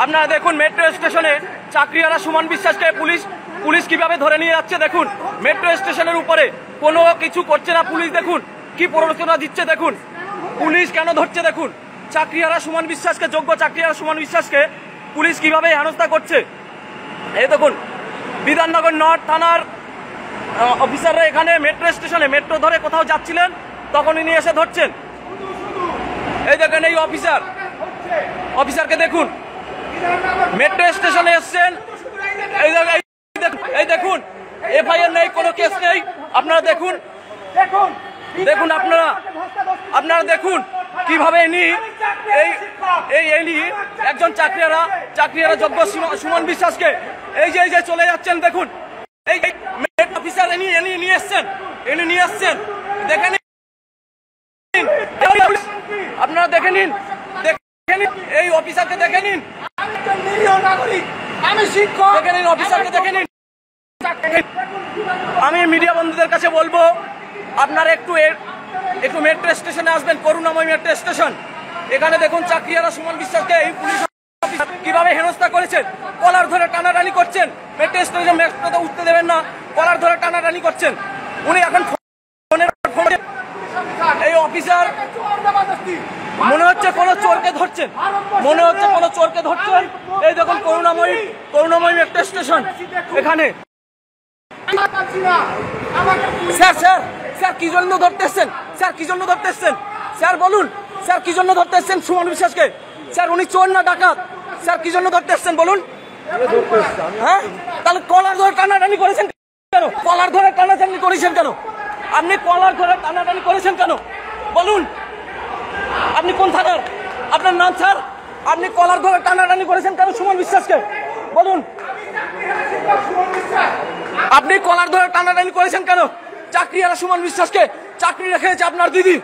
আপনারা দেখুন মেট্রো স্টেশনে চাকরিহারা সুমন বিশ্বাসকে পুলিশ কিভাবে ধরে নিয়ে যাচ্ছে। দেখুন মেট্রো স্টেশনের উপরে কোনো কিছু করছে না পুলিশ। দেখুন কি প্ররোচনা দিচ্ছে, দেখুন পুলিশ কেন ধরছে। দেখুন চাকরিহারা সুমন বিশ্বাসকে, যোগ্য চাকরিহারা সুমন বিশ্বাসকে পুলিশ কিভাবে হেনস্থা করছে। এই দেখুন বিধাননগর নর্থ থানার অফিসাররা এখানে মেট্রো স্টেশনে মেট্রো ধরে কোথাও যাচ্ছিলেন, তখন ইনি এসে ধরছেন। এই দেখেন এই অফিসারকে দেখুন মেট্রো স্টেশনে এসছেন। এই দেখুন এফআইআর নেই, কোনো কেস নেই। আপনারা দেখুন আপনারা দেখুন কিভাবে ইনি একজন চাকরিহারা যোগ্য সুমন বিশ্বাসকে এই যে চলে যাচ্ছেন। দেখুন এই অফিসার ইনি নিয়ে এসছেন দেখে নিন, আপনারা দেখে নিন এই অফিসারকে দেখে নিন, আমি শিক্ষক, দেখে নিন অফিসারকে দেখে নিন। আমি মিডিয়া বন্ধুদের কাছে বলবো আপনারা একটু মেট্রো স্টেশনে আসবেন, করুণাময় মেট্রো স্টেশন। এখানে দেখুন চাকরিহারা সুমন বিশ্বাসকে এই পুলিশ কিভাবে হেনস্থা করেছেন, কলার ধরে টানাটানি করছেন। মেট্রো স্টেশনে মেট্রোতে উঠতে দেবেন না, কলার ধরে টানাটানি করছেন। উনি এখন এই অফিসার মনে হচ্ছে কোনো চোরকে ধরছেন, এই দেখুন করুণাময় মেট্রো স্টেশন। এখানে স্যার কি জন্য ধরতেছেন, স্যার বলুন, স্যার কি জন্য ধরতেছেন সুমন বিশ্বাসকে? স্যার উনি চোর না ডাকাত? স্যার কি জন্য ধরতেছেন বলুন? হ্যাঁ, তাহলে কলার ধরে টানাটানি করেছেন কেন? আপনি কলার ধরে টানাটানি করেছেন কেন বলুন? আপনি কোন থানার? আপনার নাম স্যার? আপনি কলার ধরে টানাটানি করেছেন কেন সুমন বিশ্বাসকে বলুন? আপনি কলার ধরে টানাটানি করেছেন কেন চাকরিহারা সুমন বিশ্বাসকে? চাকরি রেখেছে আপনার দিদি,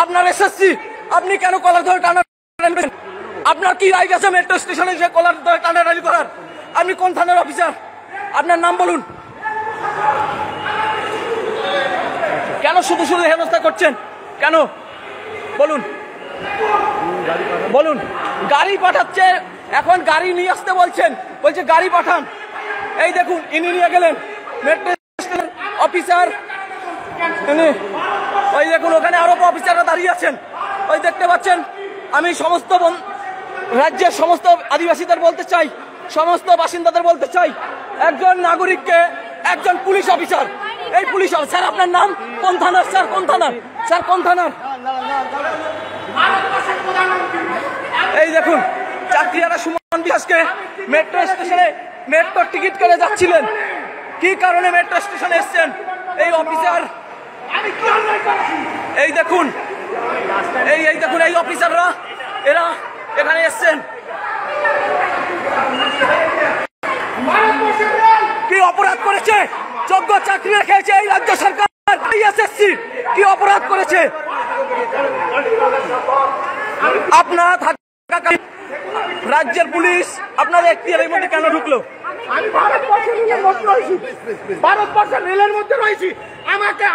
আপনার এসএসসি, আপনি কেন কলার ধরে টানাটানি করেন? আপনার কি রাইট আছে মেট্রো স্টেশনে এসে কলার ধরে টানাটানি করার? আপনি কোন থানার অফিসার? আপনার নাম বলুন। কেন শুধু হেনস্থা করছেন কেন বলুন? গাড়ি পাঠাচ্ছে, এখন গাড়ি নিয়ে আসতে বলছে গাড়ি পাঠান। এই দেখুন ইনি নিয়ে গেলেন মেট্রো স্টেশনের অফিসার। ওই দেখুন ওখানে আরো অফিসাররা দাঁড়িয়ে আছেন, ওই দেখতে পাচ্ছেন। আমি সমস্ত রাজ্যের সমস্ত আদিবাসীদের বলতে চাই, সমস্ত বাসিন্দাদের বলতে চাই, একজন নাগরিককে একজন পুলিশ অফিসার, এই পুলিশ স্যার আপনার নাম কোন থানার? স্যার কোন থানার? এই দেখুন চাকরিহারা সুমন বিশ্বাসকে মেট্রো স্টেশনে মেট্রো টিকিট করে যাচ্ছিলেন, কি কারণে মেট্রো স্টেশনে এসছেন এই অফিসার? এই দেখুন এই অফিসাররা এরা এখানে এসছেন। কি অপরাধ করেছে? যোগ্য চাকরি রেখেছে এই রাজ্য সরকার, এসএসসি কি অপরাধ করেছে? আপনারা রাজ্যের পুলিশ আপনাদের এখতিয়ারের মধ্যে কেন ঢুকলো? আমি ভারতবর্ষের রেলের মধ্যে রয়েছি,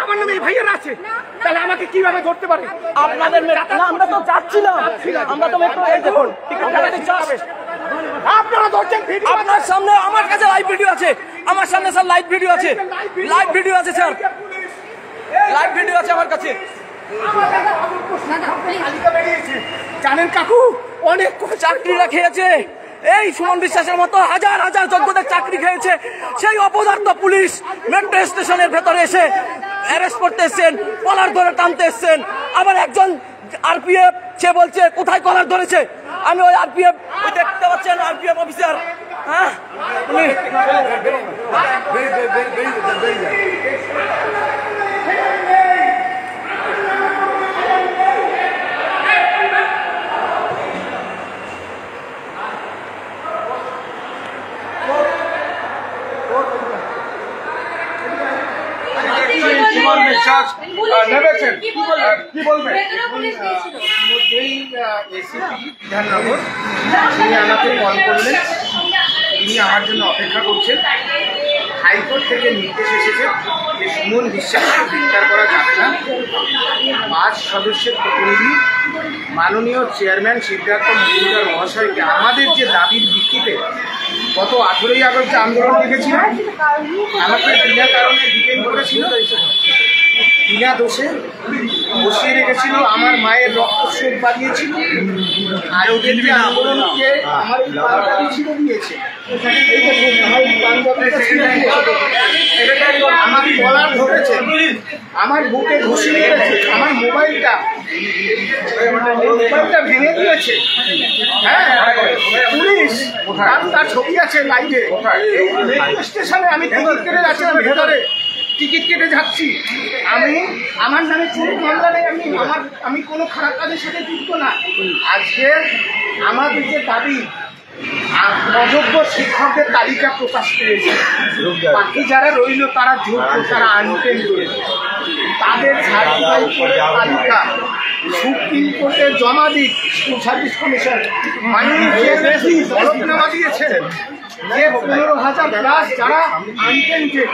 আমার নামে ভাইয়ের আছে, তাহলে আমাকে কিভাবে ধরতে পারে? আপনাদের আমরা তো যাচ্ছিলাম, আমরা তো আপনারা ধরছেন। আপনার সামনে আমার কাছে লাইভ ভিডিও আছে, আমার সামনে স্যার লাইভ ভিডিও আছে স্যার, লাইভ ভিডিও আছে আমার কাছে। জানেন কাকু, অনেক চাকরিরা খেয়েছে এই সুমন বিশ্বাসের মতো, হাজার যোগ্যদের চাকরি খেয়েছে। সেই অপদার্থ পুলিশ মেট্রো স্টেশনের ভেতরে এসে অ্যারেস্ট করতে এসছেন, কলার ধরে টানতে এসছেন। আবার একজন আরপিএফ সে বলছে কোথায় কলার ধরেছে? আমি ওই আরপিএফ দেখতে পাচ্ছেন, আরপিএফ অফিসার। হ্যাঁ কি বলবেন? বিধাননগর তিনি আমাকে কল করলেন, তিনি আমার জন্য অপেক্ষা করছেন। হাইকোর্ট থেকে নির্দেশ এসেছে যে সুমন বিশ্বাসকে গ্রেপ্তার করা যাবে না। 5 সদস্যের প্রতিনিধি মাননীয় চেয়ারম্যান সিদ্ধার্থ মজুমদার মহাশয়কে আমাদের যে দাবির ভিত্তিতে গত 18ই আগস্ট আন্দোলন দেখেছিলাম, আমাকে বিনা কারণে ডিটেইন করেছিল, বিনা দোষে বসিয়ে রেখেছিল, আমার মায়ের রক্তস্রোত বাড়িয়েছিল, আর ওদের যে আন্দোলনকে আমার এই পাঞ্জাবি ছিঁড়ে দিয়েছে, এই দেখুন আমার এই পাঞ্জাবিটা ছিঁড়ে দিয়েছে, আমার কলার ধরেছে, আমার বুকে ঘুষি মেরেছে, আমার মোবাইলটা ভেঙে দিয়েছে। হ্যাঁ, পুলিশ তার ছবি আছে লাইভে, স্টেশনে আমি টিকিট কেটে যাচ্ছিলাম, ভেতরে টিকিট কেটে যাচ্ছি, আমার নামে চুরি মামলা নেই, আমি কোনো খারাপ কাজের সাথে যুক্ত না। আজকে আমাদের যে দাবি, অযোগ্য শিক্ষকদের তালিকা প্রকাশ পেয়েছে, বাকি যারা রইল তারা যোগ্য, তারা আনটেন রয়েছে, তাদের সার্টিফাইড করে তালিকা সুপ্রিম কোর্টে জমা দিক স্কুল সার্ভিস কমিশন, হলফনামা দিয়েছে যে 15,000+ যারা আনটেন্টেড।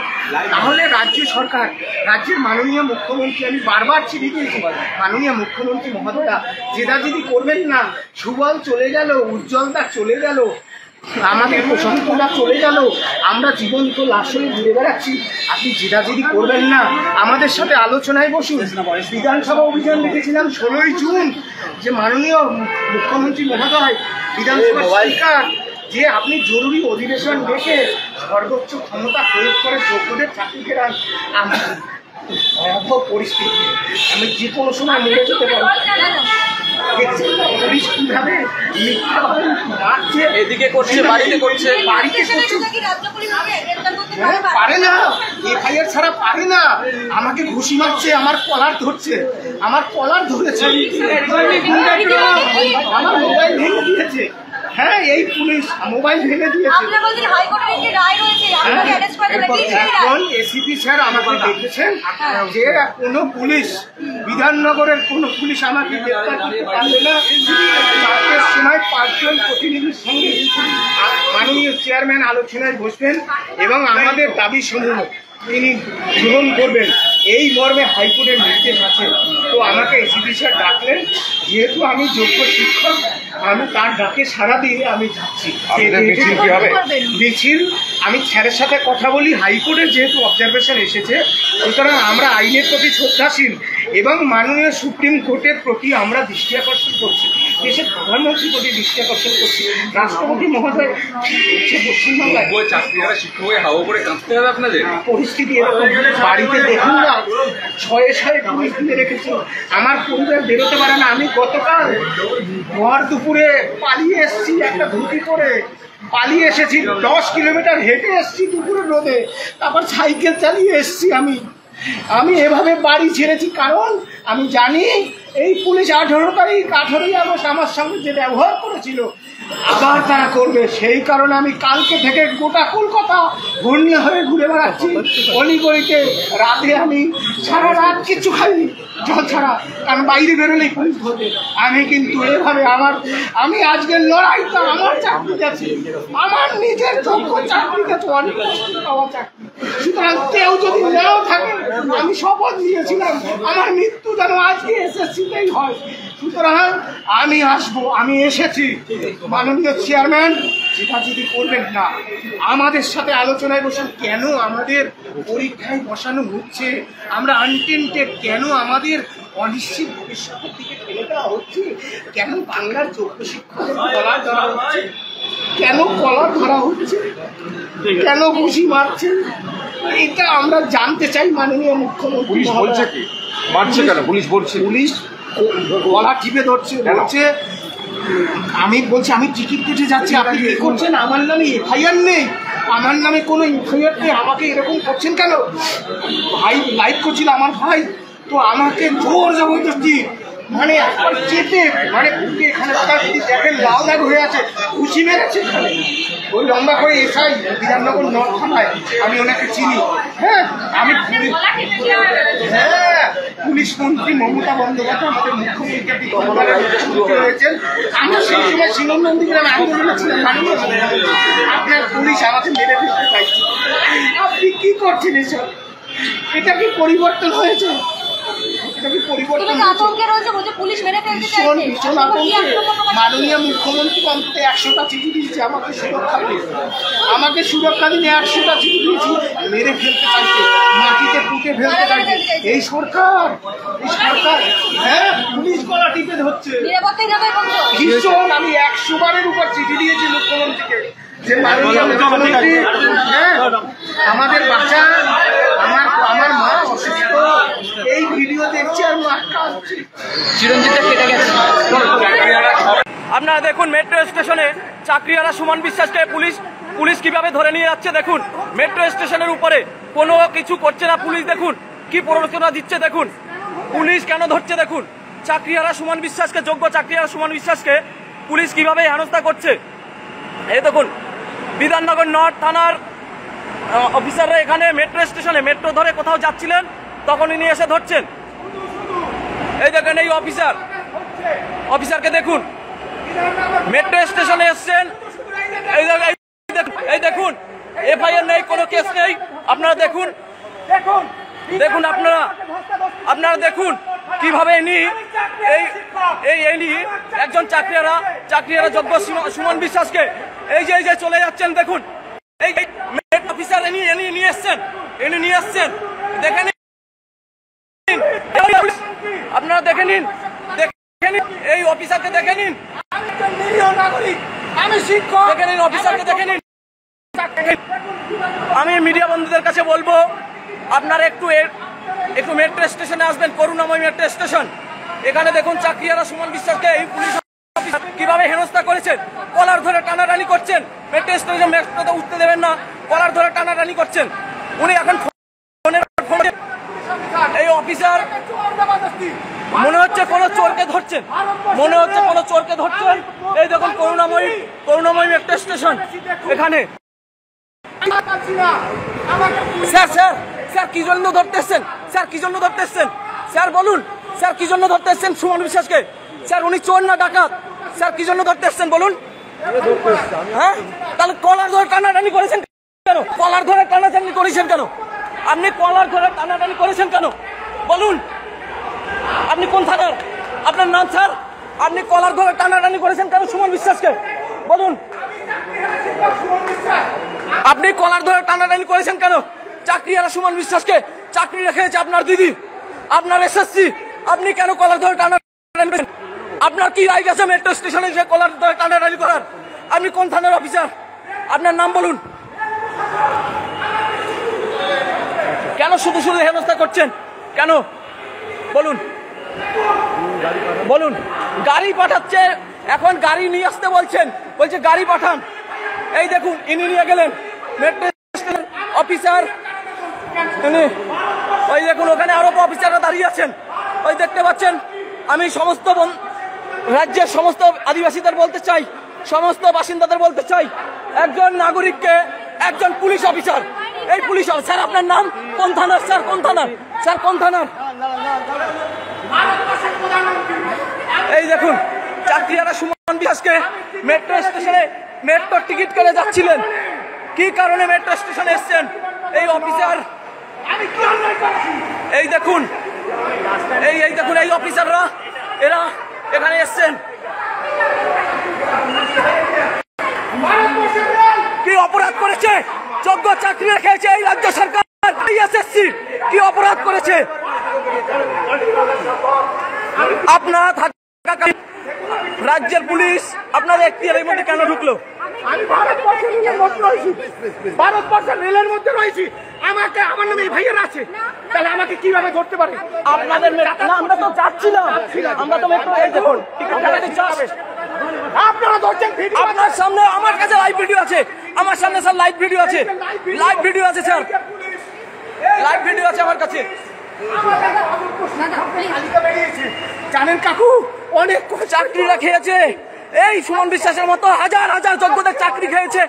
তাহলে রাজ্য সরকার, রাজ্যের মাননীয় মুখ্যমন্ত্রী, আমি বারবার চিঠি দিয়েছি, মাননীয় মুখ্যমন্ত্রী মহোদয়া জেদাজেদি করবেন না, সুবল চলে গেল, উজ্জ্বলদা চলে গেল, আমাদের প্রশান্তরা চলে গেল, আমরা জীবন্ত লাশ হয়ে ঘুরে বেড়াচ্ছি, আপনি জেদাজেদি করবেন না, আমাদের সাথে আলোচনায় বসুন। বিধানসভা অভিযান দেখেছিলাম 16ই জুন, যে মাননীয় মুখ্যমন্ত্রী মহোদয়, বিধানসভা স্পিকার, যে আপনি জরুরি অধিবেশন ডেকে সর্বোচ্চ ক্ষমতা প্রয়োগ করে যোগ্যদের চাকরি ফেরান। ভয়াবহ পরিস্থিতি, আমি যে কোনো সময় মরে যেতে পারি। পুলিশ কিভাবে মারছে, এদিকে করছে, বাড়িতে করছে, বাড়িতে করছে, পারে না, এফআইআর ছাড়া পারে না, আমাকে ঘুষি মারছে, আমার কলার ধরছে, আমার কলার ধরেছে, আমার মোবাইল ভেঙে দিয়েছে। হ্যাঁ, এই পুলিশ মোবাইল ভেঙে দিয়েছে। এখন এসিপি স্যার আমাকে দেখেছেন যে কোনো পুলিশ, বিধাননগরের কোনো পুলিশ আমাকে গ্রেপ্তার করতে পারবে না। 4টের সময় 5 জন প্রতিনিধির সঙ্গে মাননীয় চেয়ারম্যান আলোচনায় বসবেন এবং আমাদের দাবি সমূহ তিনি গ্রহণ করবেন, এই মর্মে হাইকোর্টের নির্দেশ আছে। তো আমাকে এসিপি স্যার ডাকলেন, যেহেতু আমি যোগ্য শিক্ষক, আমি তার ডাকে সাড়া দিয়ে আমি যাচ্ছি। মিছিল আমি স্যারের সাথে কথা বলি, হাইকোর্টের যেহেতু অবজারভেশন এসেছে, সুতরাং আমরা আইনের প্রতি শ্রদ্ধাশীল এবং মাননীয় সুপ্রিম কোর্টের প্রতি আমরা দৃষ্টি আকর্ষণ করছি, দেশের প্রধানমন্ত্রীর প্রতি দৃষ্টি আকর্ষণ করছি, রাষ্ট্রপতি মহোদয় পশ্চিমবাংলায় পরিস্থিতি এরকম। বাড়িতে দেখুন না, শয়ে শয়ে পুলিশ দিয়ে রেখেছে, আমার পরিবার বেরোতে পারে না। আমি গতকাল ভর দুপুরে পালিয়ে এসেছি, একটা ধুতি পরে পালিয়ে এসেছি, 10 কিলোমিটার হেঁটে এসেছি দুপুরের রোদে, তারপর সাইকেল চালিয়ে এসেছি। আমি এভাবে বাড়ি ছেড়েছি, কারণ আমি জানি এই পুলিশ 18ই আগস্ট আমার সঙ্গে যে ব্যবহার করেছিল আবার তারা করবে। সেই কারণে আমি কালকে থেকে গোটা কলকাতা ঘূর্ণি হয়ে ঘুরে বেড়াচ্ছি অলিগলিতে। রাতে আমি সারা রাত কিছু খাইনি, জল ছাড়া, কারণ বাইরে বেরোলেই পুলিশ ধরবে। আমি কিন্তু এভাবে আমি আজকের লড়াইটা আমার চাকরি গেছে, আমার নিজের যোগ্য চাকরি গেছে, অনেক কষ্ট পাওয়া চাকরি। সুতরাং কেউ যদি নাও থাকে, আমি শপথ নিয়েছিলাম আমার মৃত্যু যেন আজকে এসএসসিতেই হয়। সুতরাং আমি আসবো, আমি এসেছি। মাননীয় চেয়ারম্যান যেটা যদি করবেন না, আমাদের সাথে আলোচনায় বসুন। কেন আমাদের পরীক্ষায় বসানো হচ্ছে, আমরা আনটেন্টেড, কেন আমাদের অনিশ্চিত ভবিষ্যতের দিকে ঠেলে দেওয়া হচ্ছে, কেন বাংলার যোগ্য শিক্ষকের কলার ধরা হচ্ছে, কেন কলার ধরা হচ্ছে, কেন ঘুষি মারছে, এটা আমরা জানতে চাই। মাননীয় মুখ্যমন্ত্রী পুলিশ বলছে কি মারছে কেন? পুলিশ বলছে, পুলিশ গলা টিপে ধরছে, বলছে আমি বলছি আমি টিকিট কেটে যাচ্ছি, আপনি কি করছেন? আমার নামে এফআইআর নেই, আমার নামে কোনো এফআইআর নেই, আমাকে এরকম করছেন কেন? ভাই লাইভ করছিল আমার ভাই, তো আমাকে জোর জবরদস্তি মানে একবার চেপে, মানে বুকে এখানে দেখেন লাল দাগ হয়ে আছে, ঘুষি মেরেছে এখানে। ওই লম্বা করে এসআই বিধাননগর নর্থ থানায়, আমি ওনাকে চিনি। হ্যাঁ, আমি পুলিশ মন্ত্রী মমতা বন্দ্যোপাধ্যায়, আমাদের মুখ্যমন্ত্রী গতকালের হয়েছেন। আমি সেই সময় শিলংনন্দী গ্রামে আন্দোলনে ছিলাম, আপনার পুলিশ আমাকে মেরে দিতে চাইছে। আপনি কি করছেন এসব? এটা কি পরিবর্তন হয়েছে? এটা কি পরিবর্তন তুমি আতঙ্কে রয়েছে, বলছে পুলিশ মেরে ফেলতে চাইছে। ভীষণ আতঙ্কে। মাননীয় মুখ্যমন্ত্রী অন্তত 100টা চিঠি দিয়েছে আমাকে সুরক্ষা দিন, আমাকে সুরক্ষা দিন। 100টা চিঠি দিয়েছি, মেরে ফেলতে চাইছে, মাটিতে পুঁতে ফেলতে চাইছে। এই সরকার, হ্যাঁ, পুলিশ গলা টিপে ধরছে। ভীষণ। আমি 100 বারের উপর চিঠি দিয়েছি মুখ্যমন্ত্রীকে যে মাননীয় মুখ্যমন্ত্রী, হ্যাঁ, আমাদের বাচ্চা, আমার মা অসুস্থ, এই ভিডিও দেখছি আর মা কাঁদছে। চিরঞ্জিতটা কেটে গেছে। আপনারা দেখুন মেট্রো স্টেশনে চাকরিহারা সুমন বিশ্বাসকে পুলিশ কিভাবে ধরে নিয়ে যাচ্ছে দেখুন। মেট্রো স্টেশনের উপরে কোনো কিছু করছে না পুলিশ, দেখুন কি প্ররোচনা দিচ্ছে দেখুন। পুলিশ কেন ধরছে দেখুন। চাকরিহারা সুমন বিশ্বাসকে, যোগ্য চাকরিহারা সুমন বিশ্বাসকে পুলিশ কিভাবে হেনস্থা করছে। এই দেখুন বিধাননগর নর্থ থানার অফিসাররা এখানে মেট্রো স্টেশনে মেট্রো ধরে কোথাও যাচ্ছিলেন, তখনই নিয়ে এসে ধরছেন। এই দেখেন এই অফিসারকে দেখুন, মেট্রো স্টেশনে এসছেন। এই দেখুন এফআইআর নেই, কোনো কেস নেই। আপনারা দেখুন আপনারা দেখুন কিভাবে একজন চাকরিহারা যোগ্য সুমন বিশ্বাসকে এই যে চলে যাচ্ছেন দেখুন। এই অফিসার নিয়ে এসছেন, দেখে নিন আপনারা, দেখে নিন এই অফিসারকে, দেখে নিন, আমি শিক্ষক, দেখে নিন অফিসারকে, দেখে নিন। আমি মিডিয়া বন্ধুদের কাছে বলবো আপনারা একটু মেট্রো স্টেশনে আসবেন, করুণাময় মেট্রো স্টেশন। এখানে দেখুন চাকরিহারা সুমন বিশ্বাসকে এই পুলিশ কিভাবে হেনস্থা করেছেন, কলার ধরে টানাটানি করছেন। মেট্রো স্টেশনে মেট্রোতে উঠতে দেবেন না, কলার ধরে টানাটানি করছেন। উনি এখন এই অফিসার মনে হচ্ছে কোনো চোরকে ধরছেন, এই দেখুন করুণাময় মেট্রো স্টেশন। এখানে স্যার কি জন্য ধরতে এসছেন? স্যার বলুন, স্যার কি জন্য ধরতে এসছেন সুমন বিশ্বাসকে? স্যার উনি চোর না ডাকাত? স্যার কি জন্য ধরতে এসছেন বলুন? হ্যাঁ, তাহলে কলার ধরে টানাটানি করেছেন কেন? আপনি কলার ধরে টানাটানি করেছেন কেন বলুন? আপনি কোন থানার? আপনার নাম স্যার? আপনি কলার ধরে টানাটানি করেছেন কেন সুমন বিশ্বাসকে বলুন? আপনি কলার ধরে টানাটানি করেছেন কেন চাকরিহারা সুমন বিশ্বাসকে? চাকরি রেখেছে আপনার দিদি, আপনার এসএসসি, আপনি কেন কলার ধরে টানাটানি করেছেন? আপনার কি রাইট আছে মেট্রো স্টেশনে এসে কলার ধরে টানাটানি করার? আপনি কোন থানার অফিসার? আপনার নাম বলুন। কেন শুধু হেনস্থা করছেন কেন বলুন? গাড়ি পাঠাচ্ছে, এখন গাড়ি নিয়ে আসতে বলছে গাড়ি পাঠান। এই দেখুন ইনি নিয়ে গেলেন মেট্রো স্টেশন অফিসার, ওই দেখুন ওখানে আরো অফিসাররা দাঁড়িয়ে আছেন, ওই দেখতে পাচ্ছেন। আমি সমস্ত রাজ্যের সমস্ত আদিবাসীদের বলতে চাই, সমস্ত বাসিন্দাদের বলতে চাই, একজন নাগরিককে একজন পুলিশ অফিসার, এই পুলিশ স্যার আপনার নাম? কোন থানার স্যার? কোন থানার? এই দেখুন চাকরিহারা সুমন বিশ্বাসকে মেট্রো স্টেশনে মেট্রোর টিকিট করে যাচ্ছিলেন, কি কারণে মেট্রো স্টেশনে এসছেন এই অফিসার? এই দেখুন এই অফিসাররা এরা এখানে এসছেন, কি অপরাধ করেছে? যোগ্য চাকরি রেখেছে এই রাজ্য সরকার, এসএসসি কি অপরাধ করেছে? আপনারা রাজ্যের পুলিশ আপনাদের এখতিয়ারের মধ্যে কেন ঢুকলো? আমি ভারতবর্ষের রেলের মধ্যে রয়েছি, আমাকে আমার নামে ভাইয়ের আছে, তাহলে আমাকে কিভাবে ধরতে পারে? আপনাদের আমরা তো যাচ্ছিলাম, আমরা তো মেট্রো, এই দেখুন আপনারা ধরছেন। আপনার সামনে আমার কাছে লাইভ ভিডিও আছে, আমার সামনে স্যার লাইভ ভিডিও আছে স্যার, লাইভ ভিডিও আছে আমার কাছে। জানেন কাকু, অনেক চাকরিরা খেয়েছে এই সুমন বিশ্বাসের মতো, হাজার হাজার যোগ্যদের চাকরি খেয়েছে।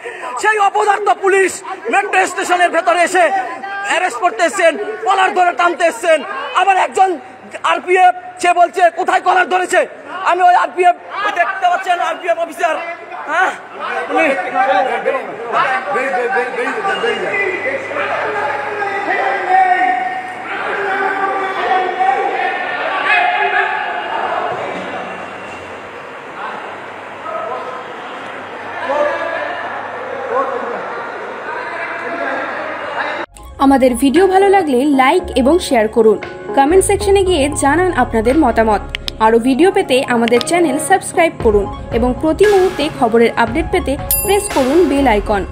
সেই অপদার্থ পুলিশ মেট্রো স্টেশনের ভেতরে এসে অ্যারেস্ট করতে এসছেন, কলার ধরে টানতে এসছেন। আবার একজন আরপিএফ, সে বলছে কোথায় কলার ধরেছে? আমি ওই আরপিএফ, ওই দেখতে পাচ্ছেন আরপিএফ অফিসার, হ্যাঁ আমাদের ভিডিও ভালো লাগলে লাইক এবং শেয়ার করুন। কমেন্ট সেকশনে গিয়ে জানান আপনাদের মতামত। আরও ভিডিও পেতে আমাদের চ্যানেল সাবস্ক্রাইব করুন এবং প্রতি মুহূর্তে খবরের আপডেট পেতে প্রেস করুন বেল আইকন।